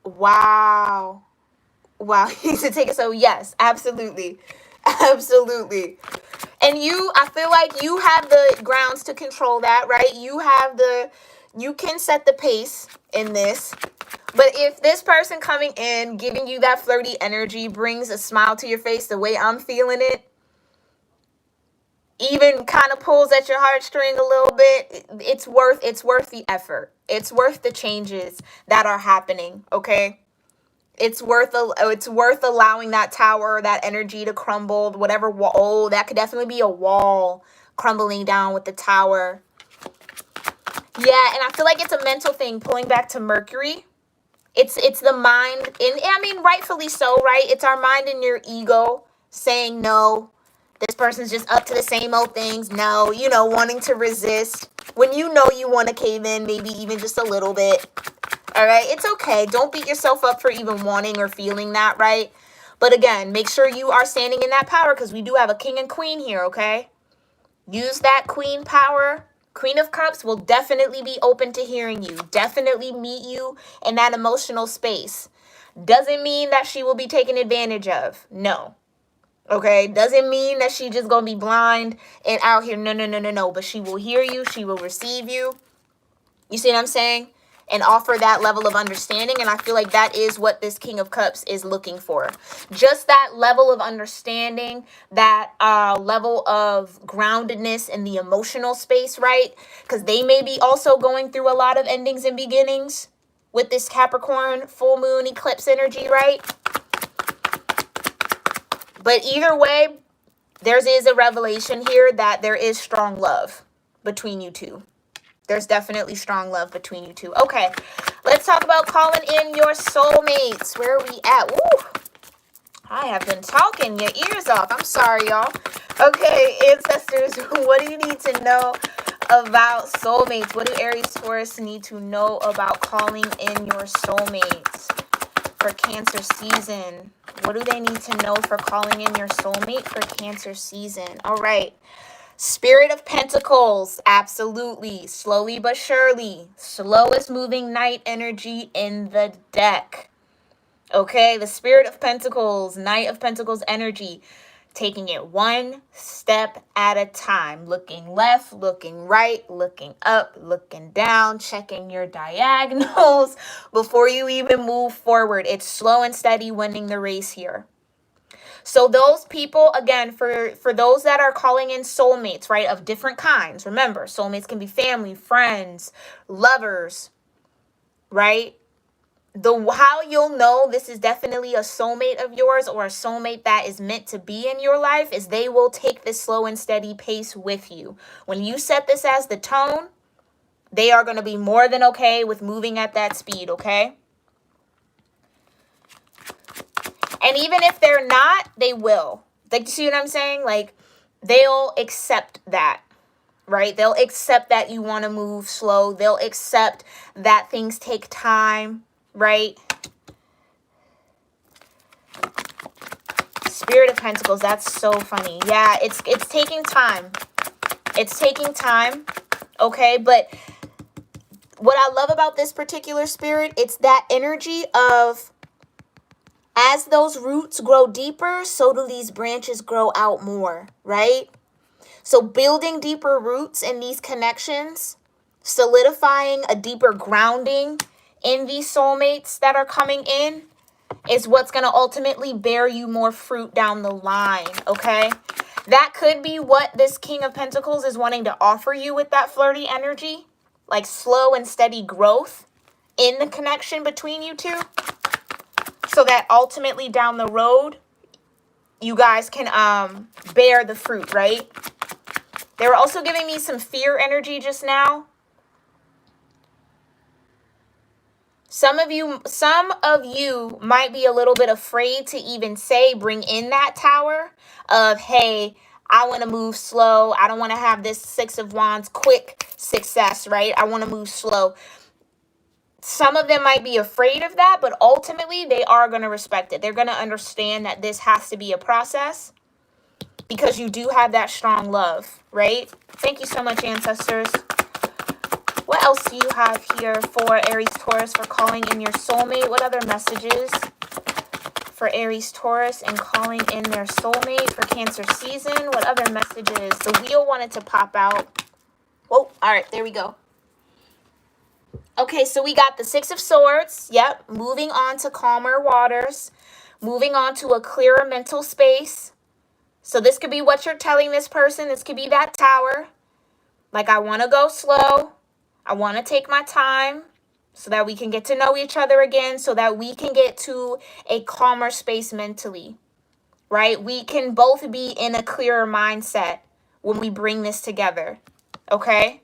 Wow. Wow. You need to take it. So, yes, absolutely. Absolutely. And I feel like you have the grounds to control that, right? You can set the pace in this. But if this person coming in, giving you that flirty energy, brings a smile to your face the way I'm feeling it, even kind of pulls at your heartstring a little bit, it's worth the effort. It's worth the changes that are happening, okay? It's worth allowing that tower, that energy to crumble, whatever wall. Oh, that could definitely be a wall crumbling down with the tower. Yeah, and I feel like it's a mental thing, pulling back to Mercury. It's the mind, and I mean, rightfully so, right? It's our mind and your ego saying no. This person's just up to the same old things. No, wanting to resist. When you know you want to cave in, maybe even just a little bit. All right, it's okay. Don't beat yourself up for even wanting or feeling that, right? But again, make sure you are standing in that power because we do have a king and queen here, okay? Use that queen power. Queen of Cups will definitely be open to hearing you. Definitely meet you in that emotional space. Doesn't mean that she will be taken advantage of. No. Okay? Doesn't mean that she just gonna be blind and out here. No. But she will hear you. She will receive you. You see what I'm saying? And offer that level of understanding. And I feel like that is what this King of Cups is looking for. Just that level of understanding, that level of groundedness in the emotional space, right? Because they may be also going through a lot of endings and beginnings with this Capricorn full moon eclipse energy, right? But either way, there is a revelation here that there is strong love between you two. There's definitely strong love between you two. Okay, let's talk about calling in your soulmates. Where are we at? Woo! I have been talking your ears off. I'm sorry, y'all. Okay, ancestors, what do you need to know about soulmates? What do Aries-Taurus need to know about calling in your soulmates for Cancer season? What do they need to know for calling in your soulmate for Cancer season? All right. Spirit of Pentacles, absolutely. Slowly but surely. Slowest moving Knight energy in the deck. Okay, the Spirit of Pentacles, Knight of Pentacles energy. Taking it one step at a time. Looking left, looking right, looking up, looking down, checking your diagonals before you even move forward. It's slow and steady winning the race here. So those people, again, for those that are calling in soulmates, right, of different kinds. Remember, soulmates can be family, friends, lovers, right? How you'll know this is definitely a soulmate of yours or a soulmate that is meant to be in your life is they will take this slow and steady pace with you. When you set this as the tone, they are going to be more than okay with moving at that speed, okay? And even if they're not, they will. Like, you see what I'm saying? Like, they'll accept that, right? They'll accept that you want to move slow. They'll accept that things take time, right? Spirit of Pentacles, that's so funny. Yeah, it's taking time. It's taking time, okay? But what I love about this particular spirit, it's that energy of as those roots grow deeper, so do these branches grow out more, right? So building deeper roots in these connections, solidifying a deeper grounding in these soulmates that are coming in is what's going to ultimately bear you more fruit down the line, okay? That could be what this King of Pentacles is wanting to offer you with that flirty energy, like slow and steady growth in the connection between you two, so that ultimately down the road, you guys can bear the fruit, right? They were also giving me some fear energy just now. Some of you might be a little bit afraid to even bring in that tower of, hey, I want to move slow. I don't want to have this Six of Wands quick success, right? I want to move slow. Some of them might be afraid of that, but ultimately they are going to respect it. They're going to understand that this has to be a process because you do have that strong love, right? Thank you so much, ancestors. What else do you have here for Aries Taurus for calling in your soulmate? What other messages for Aries Taurus and calling in their soulmate for Cancer season? What other messages? The wheel wanted to pop out. Oh, all right, there we go. Okay, so we got the Six of Swords. Yep, moving on to calmer waters. Moving on to a clearer mental space. So this could be what you're telling this person. This could be that tower. Like, I want to go slow. I want to take my time so that we can get to know each other again, so that we can get to a calmer space mentally, right? We can both be in a clearer mindset when we bring this together, okay?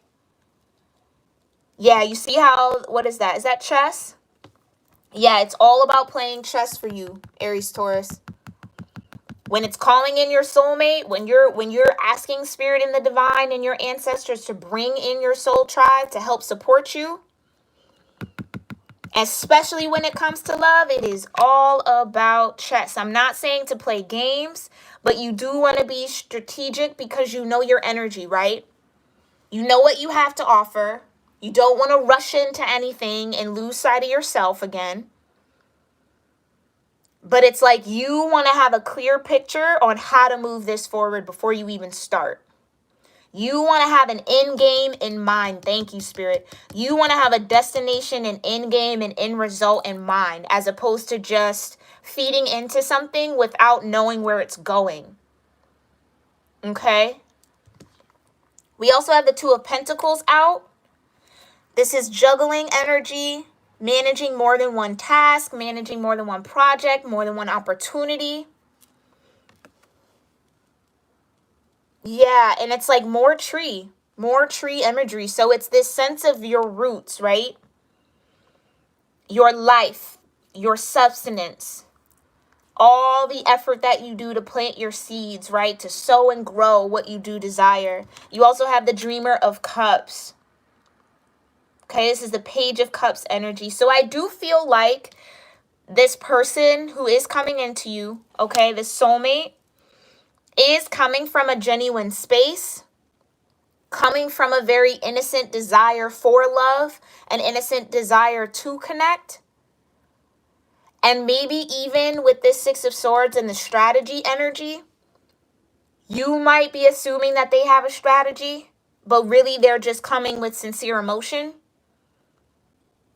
Yeah, you see how, what is that? Is that chess? Yeah, it's all about playing chess for you, Aries Taurus. When it's calling in your soulmate, when you're asking spirit and the divine and your ancestors to bring in your soul tribe to help support you, especially when it comes to love, it is all about chess. I'm not saying to play games, but you do want to be strategic because you know your energy, right? You know what you have to offer. You don't want to rush into anything and lose sight of yourself again. But it's like you want to have a clear picture on how to move this forward before you even start. You want to have an end game in mind. Thank you, Spirit. You want to have a destination and end game and end result in mind, as opposed to just feeding into something without knowing where it's going. Okay? We also have the Two of Pentacles out. This is juggling energy, managing more than one task, managing more than one project, more than one opportunity. Yeah, and it's like more tree imagery. So it's this sense of your roots, right? Your life, your substance, all the effort that you do to plant your seeds, right? To sow and grow what you do desire. You also have the Dreamer of Cups. Okay, this is the Page of Cups energy. So I do feel like this person who is coming into you, okay, this soulmate, is coming from a genuine space. coming from a very innocent desire for love, an innocent desire to connect. And maybe even with this Six of Swords and the strategy energy, you might be assuming that they have a strategy, but really they're just coming with sincere emotion.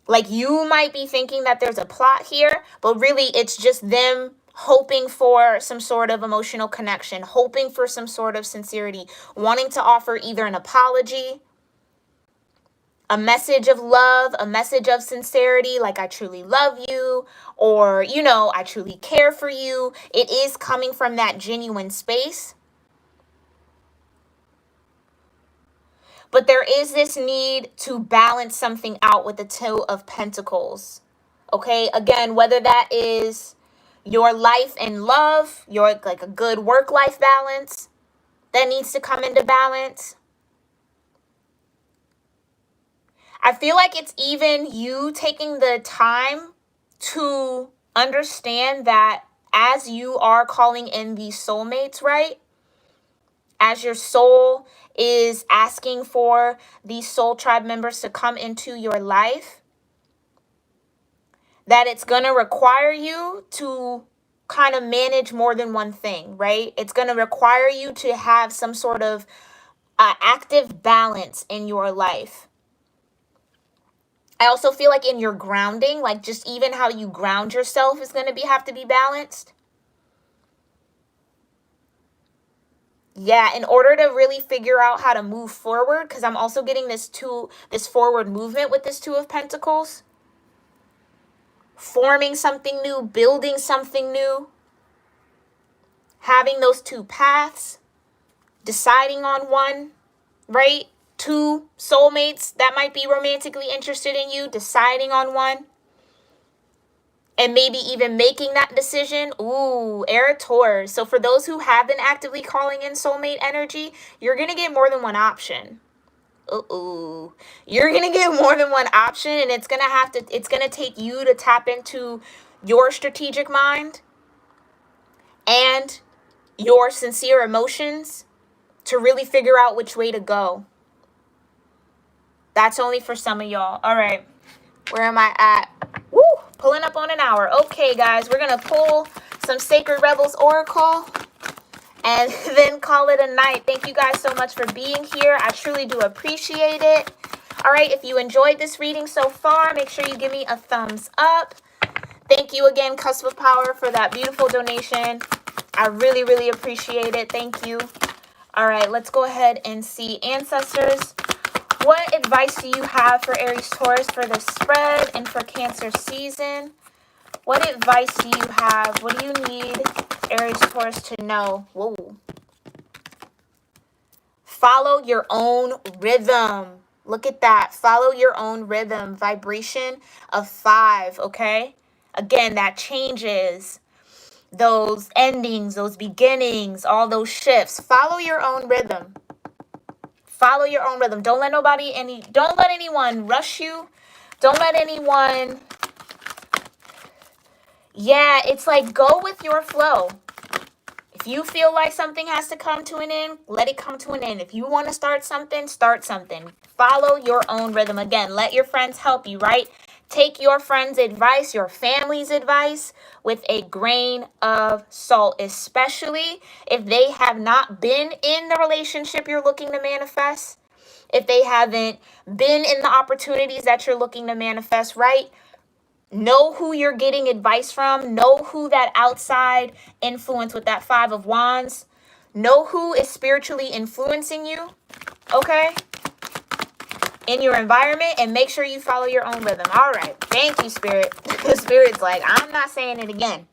Like, you might be thinking that there's a plot here, but really it's just them hoping for some sort of emotional connection, hoping for some sort of sincerity, wanting to offer either an apology, a message of love, a message of sincerity, like I truly love you, or, you know, I truly care for you. It is coming from that genuine space. But there is this need to balance something out with the Two of Pentacles. Okay, again, whether that is your life and love, your like a good work-life balance that needs to come into balance. I feel like it's even you taking the time to understand that as you are calling in these soulmates, right? As your soul is asking for these soul tribe members to come into your life, that it's going to require you to kind of manage more than one thing, right? It's going to require you to have some sort of active balance in your life. I also feel like in your grounding, like just even how you ground yourself is going to have to be balanced. Yeah, in order to really figure out how to move forward, because I'm also getting this forward movement with this Two of Pentacles. Forming something new, building something new. Having those two paths. Deciding on one, right? Two soulmates that might be romantically interested in you, deciding on one. And maybe even making that decision. Ooh, aries-taurus. So for those who have been actively calling in soulmate energy, you're going to get more than one option. Ooh. You're going to get more than one option, and it's going to take you to tap into your strategic mind and your sincere emotions to really figure out which way to go. That's only for some of y'all. All right. Where am I at? Woo! Pulling up on an hour. Okay, guys. We're going to pull some Sacred Rebels Oracle and then call it a night. Thank you guys so much for being here. I truly do appreciate it. All right. If you enjoyed this reading so far, make sure you give me a thumbs up. Thank you again, Cusp of Power, for that beautiful donation. I really, really appreciate it. Thank you. All right. Let's go ahead and see ancestors. What advice do you have for Aries-Taurus for the spread and for Cancer season? What advice do you have? What do you need Aries-Taurus to know? Whoa. Follow your own rhythm. Look at that. Follow your own rhythm. Vibration of 5, okay? Again, that changes. Those endings, those beginnings, all those shifts. Follow your own rhythm. Follow your own rhythm. Don't let anyone rush you. Don't let anyone. Yeah, it's like go with your flow. If you feel like something has to come to an end, let it come to an end. If you want to start something, start something. Follow your own rhythm. Again, let your friends help you, right? Take your friends' advice, your family's advice with a grain of salt, especially if they have not been in the relationship you're looking to manifest, if they haven't been in the opportunities that you're looking to manifest, right? Know who you're getting advice from. Know who that outside influence with that 5 of Wands. Know who is spiritually influencing you, okay? In your environment, and make sure you follow your own rhythm. All right. Thank you, Spirit. Spirit's like, I'm not saying it again.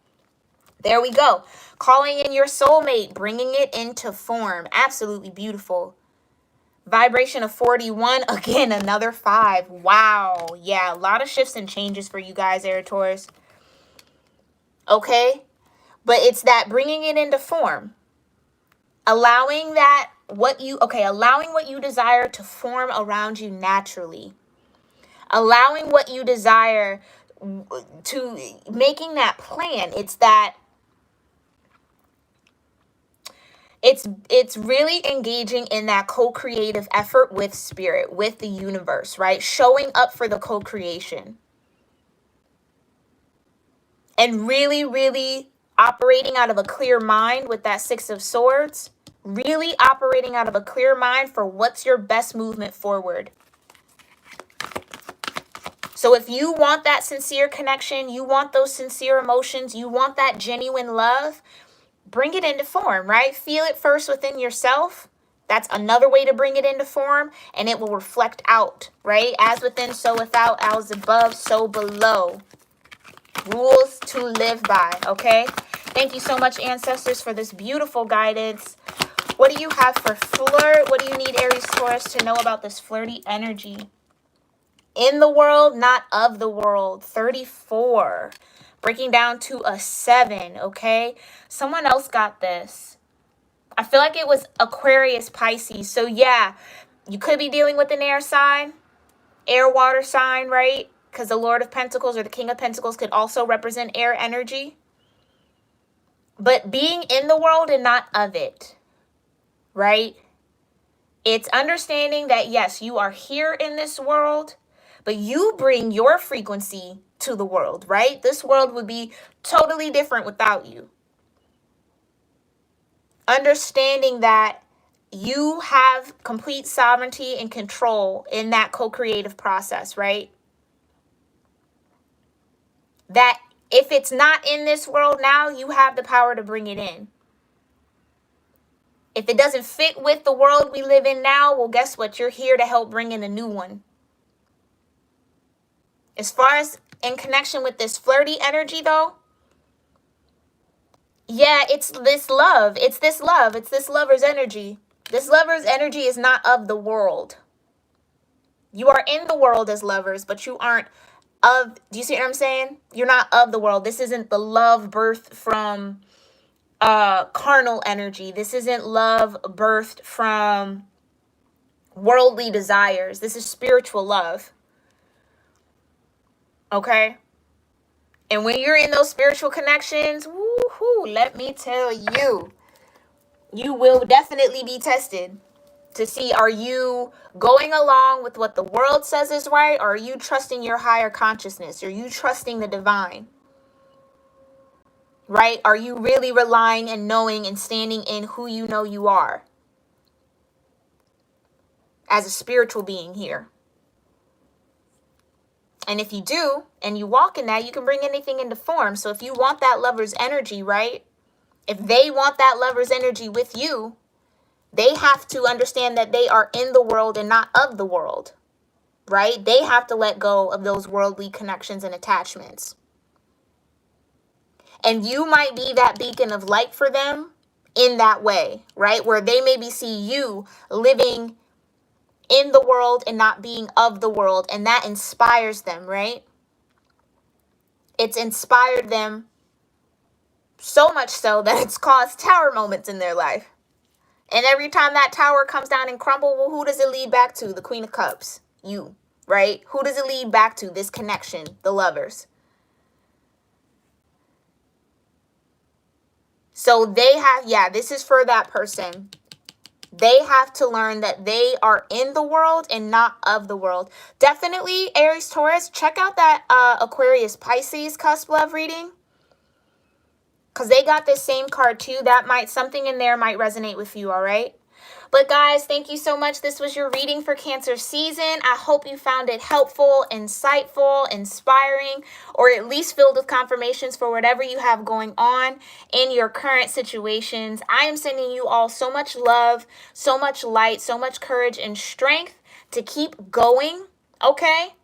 There we go. Calling in your soulmate, bringing it into form. Absolutely beautiful. Vibration of 41. Again, another 5. Wow. Yeah, a lot of shifts and changes for you guys, Aries-Taurus. Okay? But it's that bringing it into form. Allowing what you desire to form around you naturally. Allowing what you desire to making that plan. It's It's really engaging in that co-creative effort with spirit, with the universe, right? Showing up for the co-creation. And really, really operating out of a clear mind with that Six of Swords. Really operating out of a clear mind for what's your best movement forward. So if you want that sincere connection, you want those sincere emotions, you want that genuine love, bring it into form, right? Feel it first within yourself. That's another way to bring it into form, and it will reflect out, right? As within, so without, as above, so below. Rules to live by, okay? Thank you so much, ancestors, for this beautiful guidance. What do you have for flirt? What do you need, Aries Taurus, to know about this flirty energy? In the world, not of the world. 34. Breaking down to a 7, okay? Someone else got this. I feel like it was Aquarius, Pisces. So yeah, you could be dealing with an air sign, air water sign, right? Because the Lord of Pentacles or the King of Pentacles could also represent air energy. But being in the world and not of it, right? It's understanding that, yes, you are here in this world, but you bring your frequency to the world, right? This world would be totally different without you. Understanding that you have complete sovereignty and control in that co-creative process, right? That if it's not in this world now, you have the power to bring it in. If it doesn't fit with the world we live in now, well, guess what? You're here to help bring in a new one. As far as in connection with this flirty energy, though, yeah, it's this love. It's this love. It's this lover's energy. This lover's energy is not of the world. You are in the world as lovers, but you aren't of, do you see what I'm saying? You're not of the world. This isn't the love birthed from carnal energy. This isn't love birthed from worldly desires. This is spiritual love. Okay? And when you're in those spiritual connections, woo-hoo, let me tell you, you will definitely be tested to see, are you going along with what the world says is right, or are you trusting your higher consciousness? Are you trusting the divine? Right? Are you really relying and knowing and standing in who you know you are as a spiritual being here? And if you do, and you walk in that, you can bring anything into form. So if you want that lover's energy, right? If they want that lover's energy with you, they have to understand that they are in the world and not of the world, right? They have to let go of those worldly connections and attachments. And you might be that beacon of light for them in that way, right? Where they maybe see you living in the world and not being of the world. And that inspires them, right? It's inspired them so much so that it's caused tower moments in their life. And every time that tower comes down and crumble, well, who does it lead back to? The Queen of Cups, you, right? Who does it lead back to? This connection, the lovers. So they have, yeah, this is for that person. They have to learn that they are in the world and not of the world. Definitely, Aries, Taurus, check out that Aquarius, Pisces cusp love reading. Because they got this same card too. That might, something in there might resonate with you, all right? But guys, thank you so much. This was your reading for Cancer season. I hope you found it helpful, insightful, inspiring, or at least filled with confirmations for whatever you have going on in your current situations. I am sending you all so much love, so much light, so much courage and strength to keep going, okay?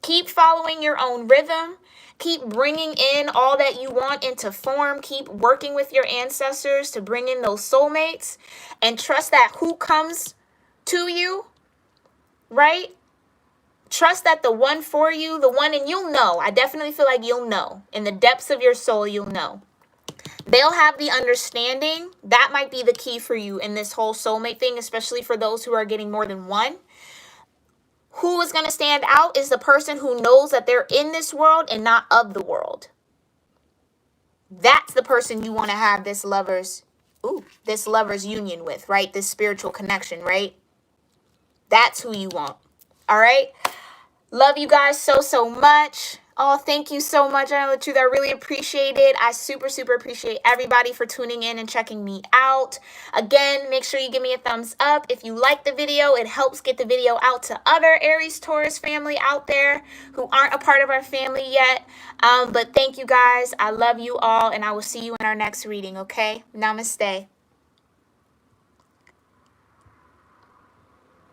Keep following your own rhythm. Keep bringing in all that you want into form. Keep working with your ancestors to bring in those soulmates. And trust that who comes to you, right? Trust that the one for you, the one, and you'll know. I definitely feel like you'll know. In the depths of your soul, you'll know. They'll have the understanding. That might be the key for you in this whole soulmate thing, especially for those who are getting more than one. Who is going to stand out is the person who knows that they're in this world and not of the world. That's the person you want to have this lover's this lover's union with, right? This spiritual connection, right? That's who you want. All right. Love you guys so, so much. Oh, thank you so much. I know the truth. I really appreciate it. I super, super appreciate everybody for tuning in and checking me out. Again, make sure you give me a thumbs up. If you like the video, it helps get the video out to other Aries Taurus family out there who aren't a part of our family yet. But thank you guys. I love you all, and I will see you in our next reading, okay? Namaste.